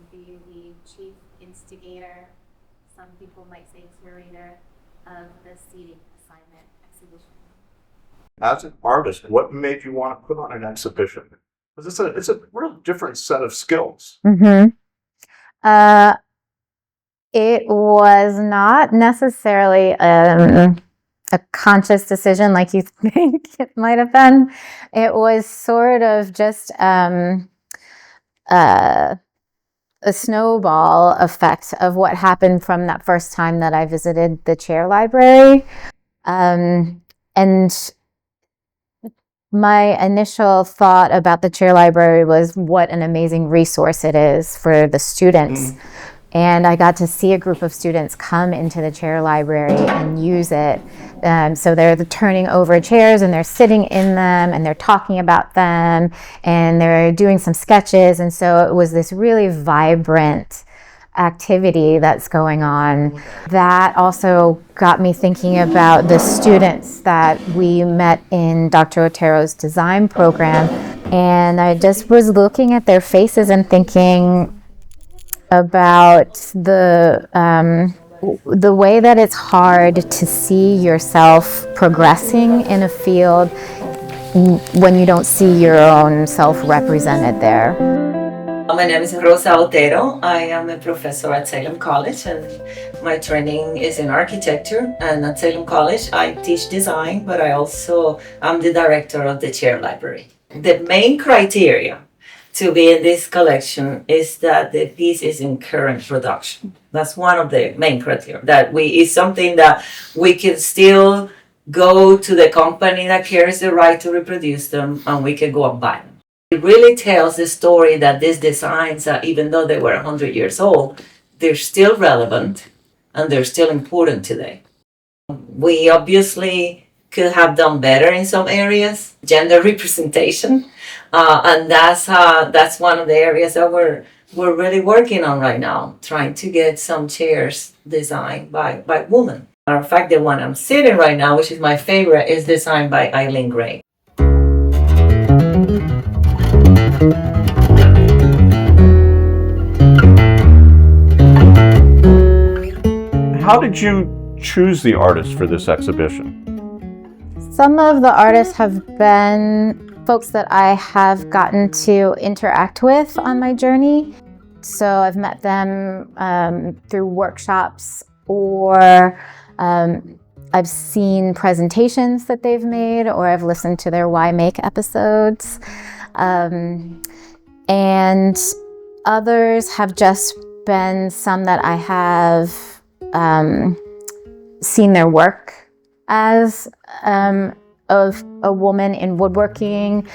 to be the chief instigator, some people might say curator, of the seating assignment exhibition. As an artist, what made you want to put on an exhibition? Because it's a real different set of skills. Mm-hmm. It was not necessarily a conscious decision like you think it might have been. It was sort of just a snowball effect of what happened from that first time that I visited the chair library. And my initial thought about the chair library was what an amazing resource it is for the students. And I got to see a group of students come into the chair library and use it. So they're turning over chairs and they're sitting in them and they're talking about them and they're doing some sketches. And so it was this really vibrant activity that's going on. That also got me thinking about the students that we met in Dr. Otero's design program. And I just was looking at their faces and thinking about the way that it's hard to see yourself progressing in a field when you don't see your own self represented there. My name is Rosa Otero. I am a professor at Salem College and my training is in architecture, and at Salem College I teach design, but I also am the director of the chair library. The main criteria to be in this collection is that the piece is in current production. That's one of the main criteria. That is something that we can still go to the company that carries the right to reproduce them and we can go and buy them. It really tells the story that these designs, even though they were 100 years old, they're still relevant and they're still important today. We obviously could have done better in some areas, gender representation, and that's one of the areas that we're really working on right now, trying to get some chairs designed by women. Matter of fact, the one I'm sitting right now, which is my favorite, is designed by Eileen Gray. How did you choose the artist for this exhibition? Some of the artists have been folks that I have gotten to interact with on my journey. So I've met them through workshops, or I've seen presentations that they've made, or I've listened to their Why Make episodes. And others have just been some that I have seen their work as of a woman in woodworking.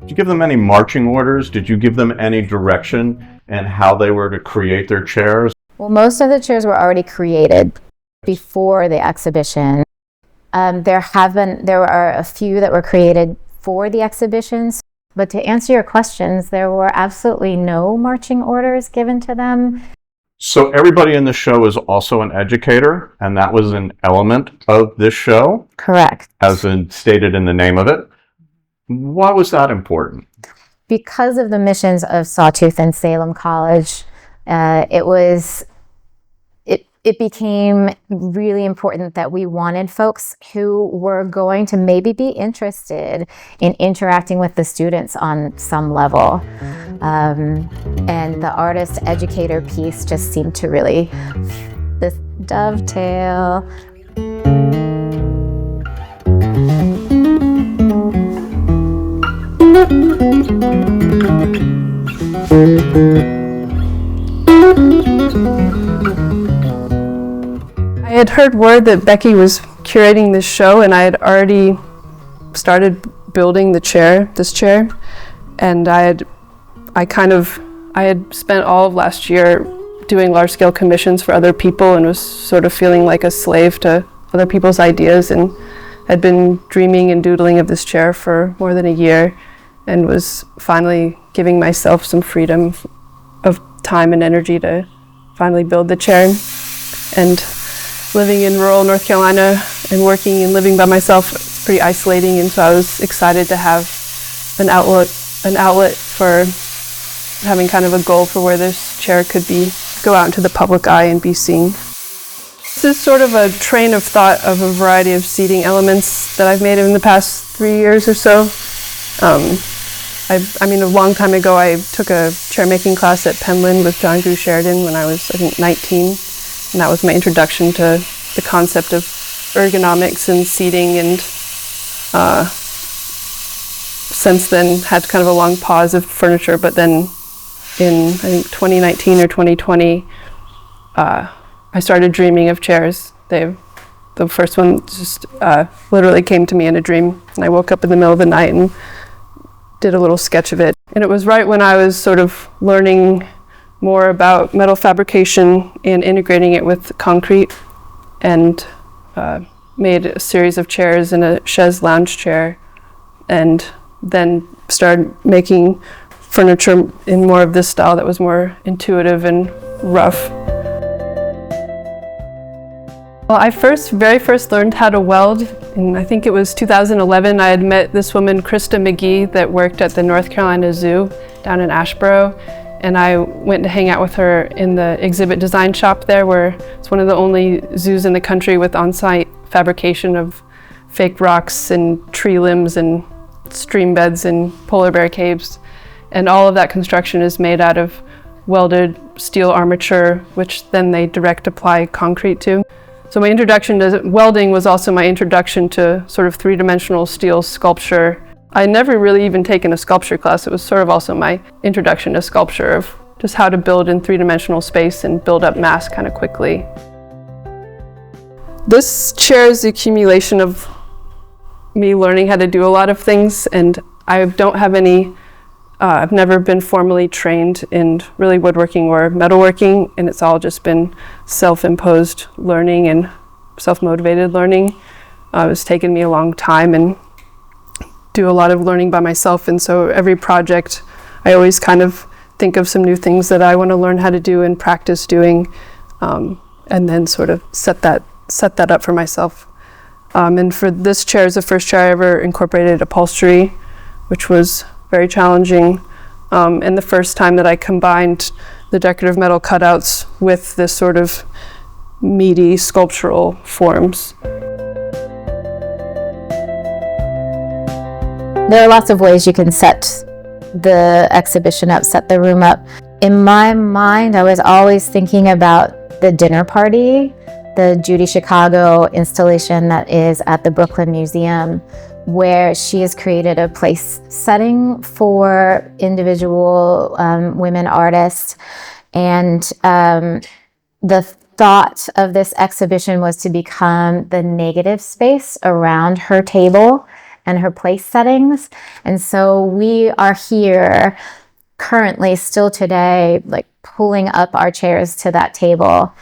Did you give them any marching orders? Did you give them any direction in how they were to create their chairs? Well, most of the chairs were already created before the exhibition. There are a few that were created for the exhibitions, but to answer your questions, there were absolutely no marching orders given to them. So everybody in the show is also an educator, and that was an element of this show? Correct. As stated in the name of it. Why was that important? Because of the missions of Sawtooth and Salem College, it became really important that we wanted folks who were going to maybe be interested in interacting with the students on some level. And the artist educator piece just seemed to really this dovetail. I had heard word that Becky was curating this show, and I had already started building this chair, and I had spent all of last year doing large-scale commissions for other people and was sort of feeling like a slave to other people's ideas, and had been dreaming and doodling of this chair for more than a year, and was finally giving myself some freedom of time and energy to finally build the chair. And living in rural North Carolina and working and living by myself, it's pretty isolating, and so I was excited to have an outlet for having kind of a goal for where this chair could go out into the public eye and be seen. This is sort of a train of thought of a variety of seating elements that I've made in the past 3 years or so. I mean, a long time ago, I took a chair making class at Penland with John Grew Sheridan when I was, I think, 19. And that was my introduction to the concept of ergonomics and seating, and since then had kind of a long pause of furniture. But then in, I think, 2019 or 2020, I started dreaming of chairs. The first one just literally came to me in a dream, and I woke up in the middle of the night and did a little sketch of it. And it was right when I was sort of learning more about metal fabrication and integrating it with concrete, and made a series of chairs and a chaise lounge chair, and then started making furniture in more of this style that was more intuitive and rough. Well, I very first learned how to weld, and I think it was 2011. I had met this woman, Krista McGee, that worked at the North Carolina Zoo down in Asheboro, and I went to hang out with her in the exhibit design shop there, where it's one of the only zoos in the country with on-site fabrication of fake rocks and tree limbs and stream beds and polar bear caves. And all of that construction is made out of welded steel armature, which then they direct apply concrete to. So my introduction to welding was also my introduction to sort of three-dimensional steel sculpture. I never really even taken a sculpture class. It was sort of also my introduction to sculpture, of just how to build in three-dimensional space and build up mass kind of quickly. This chair is the accumulation of me learning how to do a lot of things, and I don't have any, I've never been formally trained in really woodworking or metalworking, and it's all just been self-imposed learning and self-motivated learning. It's taken me a long time and do a lot of learning by myself, and so every project I always kind of think of some new things that I want to learn how to do and practice doing, and then sort of set that up for myself. And for this chair, is the first chair I ever incorporated upholstery, which was very challenging, and the first time that I combined the decorative metal cutouts with this sort of meaty sculptural forms. There are lots of ways you can set the exhibition up, set the room up. In my mind, I was always thinking about the dinner party, the Judy Chicago installation that is at the Brooklyn Museum, where she has created a place setting for individual women artists. And the thought of this exhibition was to become the negative space around her table and her place settings. And so we are here currently, still today, like pulling up our chairs to that table.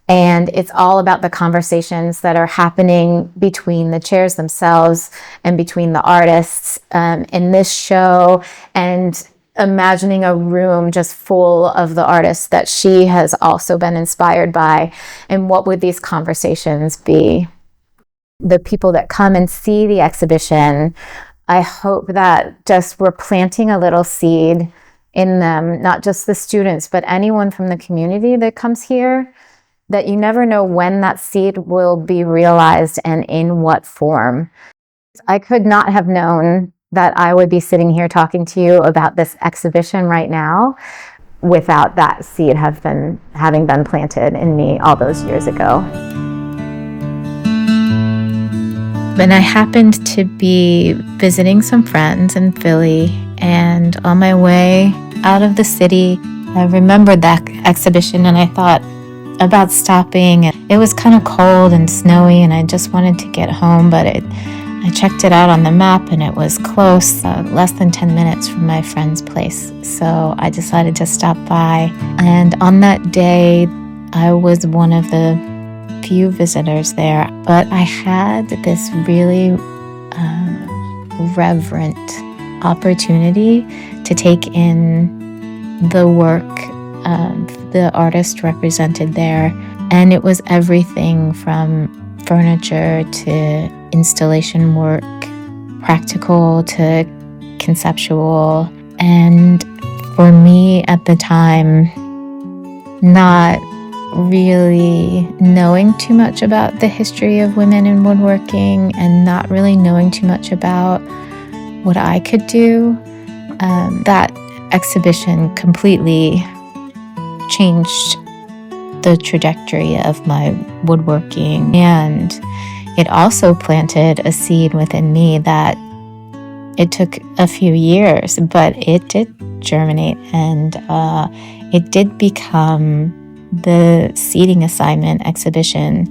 And it's all about the conversations that are happening between the chairs themselves and between the artists in this show, and imagining a room just full of the artists that she has also been inspired by. And what would these conversations be? The people that come and see the exhibition, I hope that just we're planting a little seed in them, not just the students, but anyone from the community that comes here, that you never know when that seed will be realized and in what form. I could not have known that I would be sitting here talking to you about this exhibition right now without that seed having been planted in me all those years ago. And I happened to be visiting some friends in Philly, and on my way out of the city, I remembered that exhibition, and I thought about stopping. It was kind of cold and snowy, and I just wanted to get home, but I checked it out on the map, and it was close, less than 10 minutes from my friend's place. So I decided to stop by, and on that day, I was one of the few visitors there, but I had this really reverent opportunity to take in the work of the artist represented there. And it was everything from furniture to installation work, practical to conceptual. And for me at the time, not really knowing too much about the history of women in woodworking and not really knowing too much about what I could do. That exhibition completely changed the trajectory of my woodworking, and it also planted a seed within me that it took a few years, but it did germinate, and it did become the seating assignment exhibition.